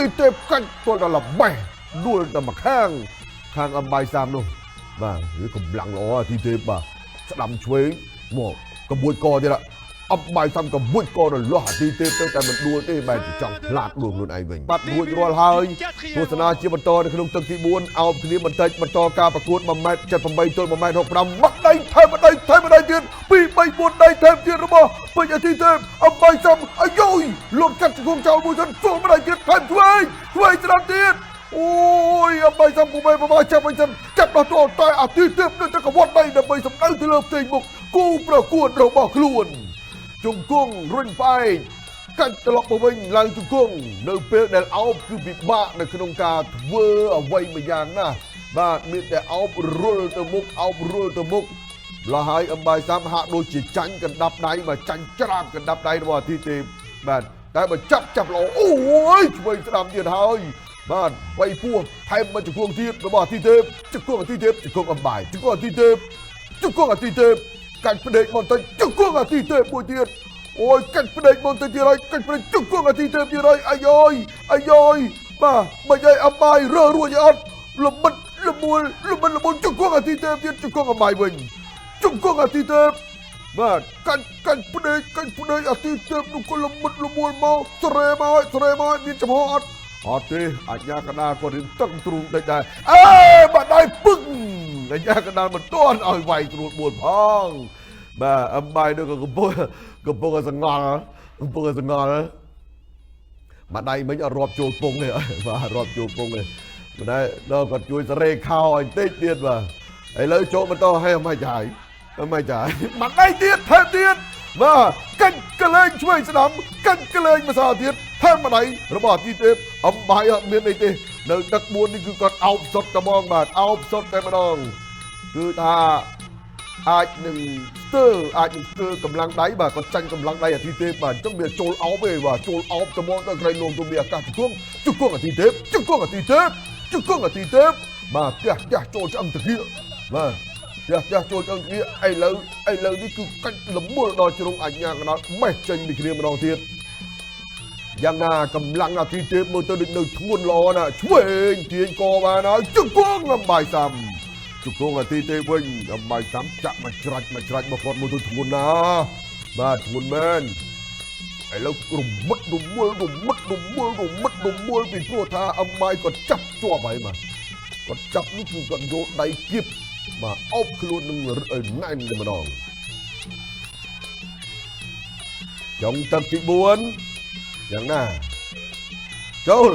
ទីទេពកាច់ពលដល់ល្បេះដួលតែមកខាងអំបាយសាមនោះបាទគឺកម្លាំងល្អទីទេពបាទស្ដាំឆ្វេងមកកបួចកទៀតអំបាយសាមកបួចកដល់លាស់ទីទេពទៅតែមិនដួលទេបែរជាចង់ផ្លាតខ្លួនឯងវិញបាត់រួចរាល់ហើយទស្សនាជាបន្តនៅក្នុងទឹកទី4អោបគ្នាបន្តិចបន្តការប្រកួត1.78 ទល់ 1.65 មកដៃថែមទៀត2 3 4ដៃថែមទៀតរបស់ពេជ្រអាទីទេពអំបាយសាមអាយុយលុបកាត់ជង្គង់ចោលមួយសិនចូលម្ដាយទៀតថែមឆ្វេងស្ដាំទៀតអូយអំបាយសាមពុំបបាចាប់វិញសិនចាប់ដល់តែអាទីទេពនៅតែកវត្តដៃដើម្បីសម្ដៅទៅលើផ្ទៃមុខគូប្រកួតរបស់ខ្លួនជង្គង់រុញផ្អែកកាច់ត្រឡប់ទៅវិញឡើងជង្គង់នៅពេលដែលអោបគឺពិបាកនៅក្នុងការធ្វើអ្វីមួយយ៉ាងណាបាទមានតែអោបរុលទៅមុខឡោះហើយអំបាយសាមហាក់ដូចជាចាញ់កណ្ដាប់ដៃមកចាញ់ច្រាបកណ្ដាប់ដៃរបស់អាទីទេពបាទតែបើចាប់ល្អអូយឆ្វេងស្ដាំទៀតហើយបាទវៃពោះថែមមកជង្គង់ទៀតរបស់អាទីទេពជង្គង់អាទីទេពជង្គង់អំបាយជង្គង់អាទីទេពជង្គង់អាទីទេពកាច់ផ្ដេកមកទៅជង្គង់អាទីទេពមួយទៀតអូយកាច់ផ្ដេកមកទៅទៀតហើយកាច់ផ្ដេកជង្គង់អាទីទេពទៀតហើយអាយ៉យបាទមិនឲ្យអំបាយរើរួចអត់ល្បិតល្មូលជង្គង់អាទីទេពទៀតជង្គង់អំបាយវិញជង្គង់អាទីទេពបាទកាច់ផ្ដេកអាទីទេពនោះក៏ល្បិតល្មូលមកស្រែមកមានចំហអត់ទេអាជ្ញាកណ្ដាលក៏រៀងតឹងទ្រូងតិចដែរអេបាត់ដៃពឹកអាជ្ញាកណ្ដាលមិនទាន់ឲ្យវាយត្រួតបួនផងបាទអំបាយនោះក៏កំពុងសង្ងល់បាត់ដៃមិញអត់រាប់ចូលពងទេបាទរាប់ចូលពងទេមិនដែរដល់គាត់ជួយសរេខោឲ្យតិចទៀតបាទឥឡូវចូលបន្តឲ្យអំបាយចាយបាត់ដៃទៀតថែមទៀតបាទកាច់កលែងឆ្វេងស្ដាំកាច់កលែងម្សិលទៀតថែមម្ដាយរបស់អាទីទេពអំបាយអត់មានអីទេនៅទឹក4នេះគឺគាត់អោបសុតតែហ្មងបាទអោបសុតតែម្ដងគឺថាអាចនឹងស្ទើកម្លាំងដៃបាទគាត់ចាញ់កម្លាំងដៃអាទីទេពបាទអញ្ចឹងវាចូលអោបទេបាទចូលអោបតែហ្មងទៅក្រៃលោមទៅមានអាកាសជង្គង់អាទីទេពបាទផ្ទះចូលឆ្អឹងតាគៀបាទផ្ទះចូលឆ្អឹងតាគៀឥឡូវនេះគឺកាច់លំមុលដល់ជ្រុងអាជ្ញាកណ្ដាលបេះចេញពីគ្នាម្ដងទៀតយ៉ាងណាកម្លាំងអាទីទេពមើលទៅដូចនៅធ្ងន់ល្អណាស់ឆ្វេងទាញកបានហើយជង្គង់អំបាយសាមជង្គង់អាទីទេពវិញអំបាយសាមចាក់មកច្រាច់មកគាត់មើលទៅធ្ងន់ណាស់បាទធ្ងន់មែនឥឡូវរមិតរមួលពីព្រោះថាអំបាយគាត់ចាប់ជាប់ហើយបាទគាត់ចាប់នេះគឺគាត់យកដៃគៀបបាទអោបខ្លួននឹងណែនតែម្ដងចុងទឹកទី4យ៉ាងណាចូល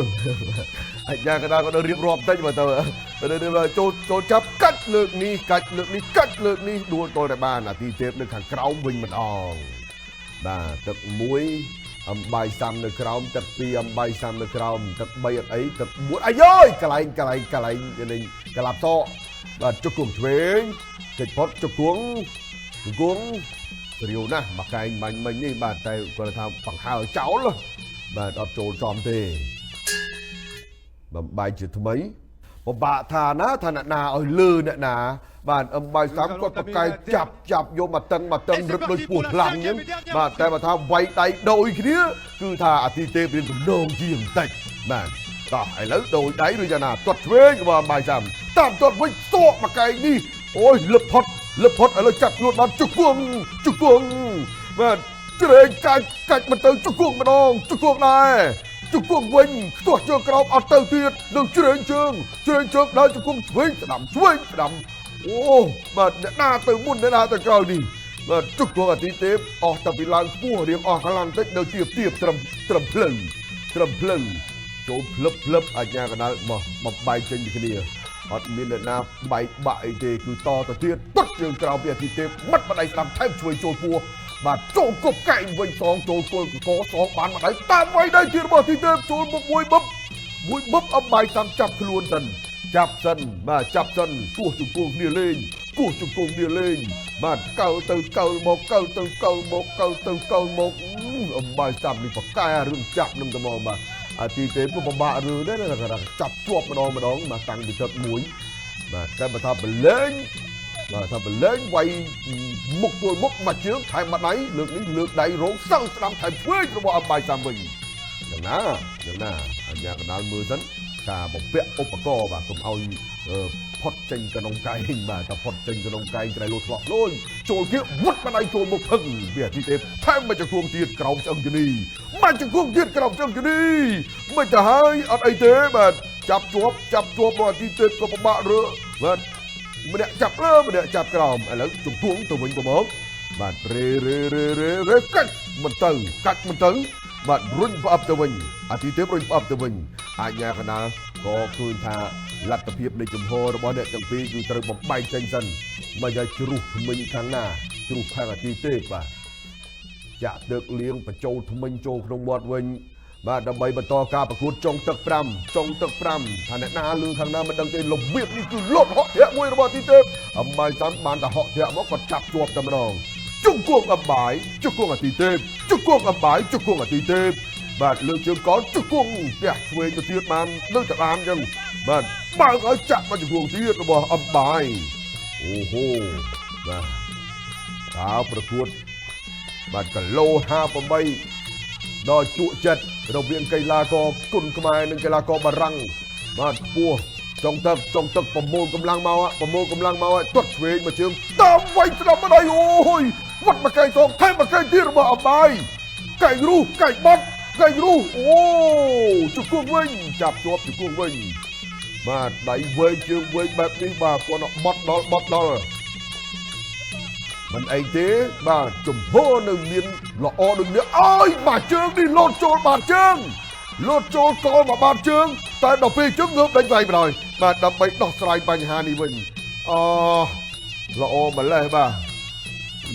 អាជ្ញាកណ្ដាលក៏នៅរៀបរាប់តិចមកទៅចូលចាប់កាច់លើកនេះកាច់លើកនេះដួលតតែបានអាទីទេពនៅខាងក្រោមវិញម្ដងបាទទឹក1អំបាយសាំនៅក្រោមទឹក2អំបាយសាំនៅក្រោមទឹក3អត់អីទឹក4អាយយកន្លែងកលាប់តបាទជង្គង់ឆ្វេងចេញផុតជង្គង់ស្រាវណាស់មកកែងបាញ់មិញនេះបាទតែគាត់ថាបង្ហើចោលបាទអត់ចូលចំទេបំបាយជាថ្មីពិបាកថាណាអ្នកណាឲ្យលឺអ្នកណាបាទអំបាយសាមគាត់ប្រកែកចាប់យកមកតឹងរឹបដូចពោះខ្លាំងអញ្ចឹងបាទតែបើថាវាយដៃដូចគ្នាគឺថាអាទីទេពរៀនទំនងជាងបន្តិចបាទតោះឥឡូវដូចដៃឬយ៉ាងណាទាត់ឆ្វេងរបស់អំបាយសាមតាមទាត់វិញសក់មកកែងនេះអូយលឹបផុតឥឡូវចាប់ខ្លួនបានជង្គង់បាទជ្រែងកាច់មិនទៅជង្គង់ម្ដងជង្គង់ដែរជង្គង់វិញខ្ទាស់ជើងក្រោមអត់ទៅទៀតនឹងជ្រែងជើងដល់ជង្គង់ឆ្វេងស្ដាំអូបាទអ្នកណាទៅមុនអ្នកណាទៅក្រោយនេះបាទជង្គង់អាទីទេពអស់តែពីឡើងខ្ពស់រៀងអស់កម្លាំងតិចនៅទៀបត្រឹមភ្លៅចូលភ្លឹបអាជ្ញាកណ្ដាលមកបាយចេញពីគ្នាអត់មានអ្នកណាបែកបាក់អីទេគឺតទៅទៀតទុតជើងក្រោមពីអាទីទេពមាត់ម្ដាយស្ដាំថែមជួយចូលពោះបាទចូលគប់កែងវិញសងចូលគល់កសងបានម្ដាយតាមវាយដៃទៀតរបស់ទីទេពចូលមុខមួយបឹបអំបាយតាមចាប់ខ្លួនសិនចាប់សិនគោះជង្គង់គ្នាលេងបាទកើទៅកើមកអំបាយតាមនេះបកែរឿងចាប់នឹងទៅមកបាទអាទីទេពពិបាករឿងដែរចាប់ជាប់ម្ដងបាទតាំងពីទឹក1បាទតែបើថាបលែងវាយមុខទល់មុខមកជើងថែមបាត់ដៃលើកនេះលើកដៃរងសឹងស្ដាំថែមឆ្វេងរបស់អំបាយសាមវិញ อย่างណាអញ្ញាកណ្ដាលមើលសិនការបំពាក់ឧបករណ៍បាទកុំឲ្យផុតចេញក្នុងកែងបាទតែផុតចេញក្នុងកែងក្រៃលោធ្លាក់លុយចូលគៀវត់បណ្ដៃចូលមុខផឹងវាអាទិទេពថែមមកចង្គង់ទៀតក្រោមឆ្អឹងជនីមកចង្គង់ទៀតក្រោមឆ្អឹងជនីមិនទៅហើយអត់អីទេបាទចាប់ជាប់មកអាទិទេពក៏ពិបាករើបាទម្នាក់ចាប់លើម្នាក់ចាប់ក្រោមឥឡូវជង្គង់ទៅវិញទៅមកបាទរេកាច់មិនទៅបាទរុញផ្អាប់ទៅវិញអាទិទេពរុញផ្អាប់ទៅវិញអាជ្ញាកណ្ដាលក៏ឃើញថាលទ្ធភាពនៃចំហរបស់អ្នកទាំងពីរគឺត្រូវបំបែកចេញសិនមិនឲ្យជ្រុះធ្មេញខាងណាជ្រុះខាងអាទិទេពបាទចាក់ទឹកលៀងបញ្ចូលធ្មេញចូលក្នុងមាត់វិញបាទដើម្បីបន្តការប្រកួតចុងទឹក5ថាអ្នកណាលឺខាងណាមិនដឹងទេរបៀបនេះគឺលោតហក់ធាក់មួយរបស់អាទិទេពអំបាយតាមបានតែហក់ធាក់មកគាត់ចាប់ជាប់តែម្ដងជង្គង់អំបាយជង្គង់អាទិទេពជង្គង់អំបាយជង្គង់អាទិទេពបាទលើកជើងកោជង្គង់ផ្ទះឆ្វេងទៅទៀតបាននៅតែបានអញ្ចឹងបាទបើកឲ្យចាក់មកជង្គង់ទៀតរបស់អំបាយអូហូបាទការប្រកួតបាទគីឡូ58ដល់ជក់ចិត្តរវាងកីឡាករគុនខ្មែរនិងកីឡាករបារាំងបាទពោះចុងទឹកប្រមូលកម្លាំងមកទាត់ឆ្វេងមកជើងតាមវាយស្ដាប់មកដល់អូយវត្តមកកែងសងថែមមកកែងទៀតរបស់អំបាយកែងរូកែងបត់កែងរូអូជង្គង់វិញចាប់ជាប់ជង្គង់វិញបាទដៃវែងជើងវែងបែបនេះបាទគាត់បត់ដល់មិនអីទេបាទចំហនៅមានល្អដូចនេះអើយបាទជើងនេះលោតចូលបាទជើងលោតចូលកលមកបាទជើងតែដល់ពេលជើងងើបដេញវាយបណ្ដោយបាទដើម្បីដោះស្រាយបញ្ហានេះវិញល្អម្លេះបាទ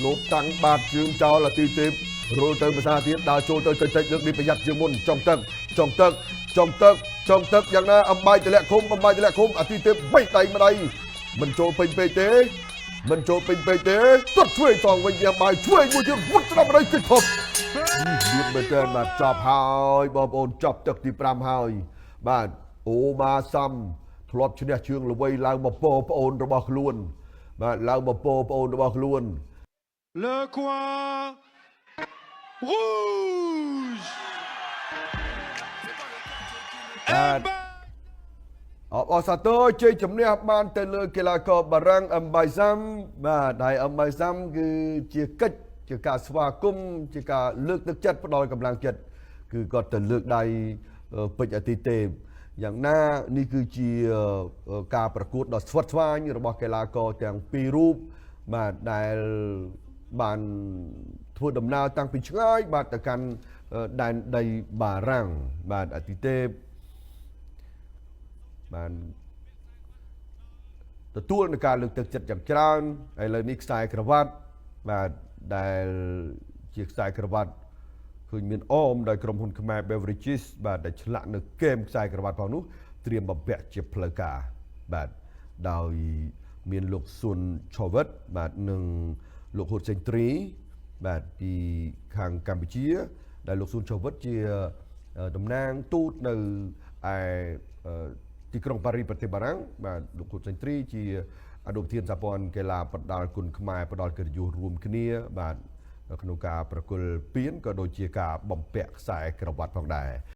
លោតតាំងបាទជើងចោលអាទិទេពរុលទៅភាសាទៀតដើរចូលទៅតិចលើកនេះប្រយ័ត្នជាងមុនចុងទឹកយ៉ាងណាអំបាយទម្លាក់ឃុំអាទិទេពបេះដៃម្ដាយមិនចូលពេញពេកទេទាត់ឆ្វេងសងវិញយ៉ាងបាយឆ្វេងមួយទៀតវត់ស្ដាប់ម្ដាយគិតធប់មានមែនទែនបាទចប់ហើយបងប្អូនចប់ទឹកទី5ហើយបាទអូម៉ាសាំធ្លាប់ឈ្នះជើងល្វីឡើងមកពោប្អូនរបស់ខ្លួនបាទឡើងមកពោប្អូនរបស់ខ្លួន Le coin rouge អបសាទរជ័យជំនះបានទៅលើកីឡាករបារាំងអំបៃសាំបាទហើយអំបៃសាំគឺជាកិច្ចជាការស្វាគមន៍ជាការលើកទឹកចិត្តផ្ដល់កម្លាំងចិត្តគឺគាត់ទៅលើកដៃពេជ្រអាទិទេពយ៉ាងណានេះគឺជាការប្រកួតដ៏ស្វិតស្វាញរបស់កីឡាករទាំងពីររូបបាទដែលបានធ្វើដំណើរតាំងពីឆ្ងាយបាទទៅកាន់ដែនដីបារាំងបាទអាទិទេពបានទទួលនឹងការលើកទឹកចិត្តយ៉ាងច្រើនឥឡូវនេះខ្សែក្រវ៉ាត់បាទដែលជាខ្សែក្រវ៉ាត់ឃើញមានអមដោយក្រុមហ៊ុនខ្មែរ Beverages បាទដែលឆ្លាក់នៅគែមខ្សែក្រវ៉ាត់ផងនោះត្រៀមបំពាក់ជាផ្លូវការបាទដោយមានលោកស៊ុនឆូវិតបាទនិងលោកហ៊ុនសេងទ្រីបាទពីខាងកម្ពុជាដែលលោកស៊ុនឆូវិតជាតំណាងទូតនៅឯទីក្រុងប៉ារីសប្រទេសបារាំងបាទលោកហ៊ុនសេងទ្រីជាអនុប្រធានសហព័ន្ធកីឡាប្រដាល់គុនខ្មែរផ្ដល់កិត្តិយសរួមគ្នាបាទក្នុងការប្រគល់ពានក៏ដូចជាការបំពាក់ខ្សែក្រវ៉ាត់ផងដែរ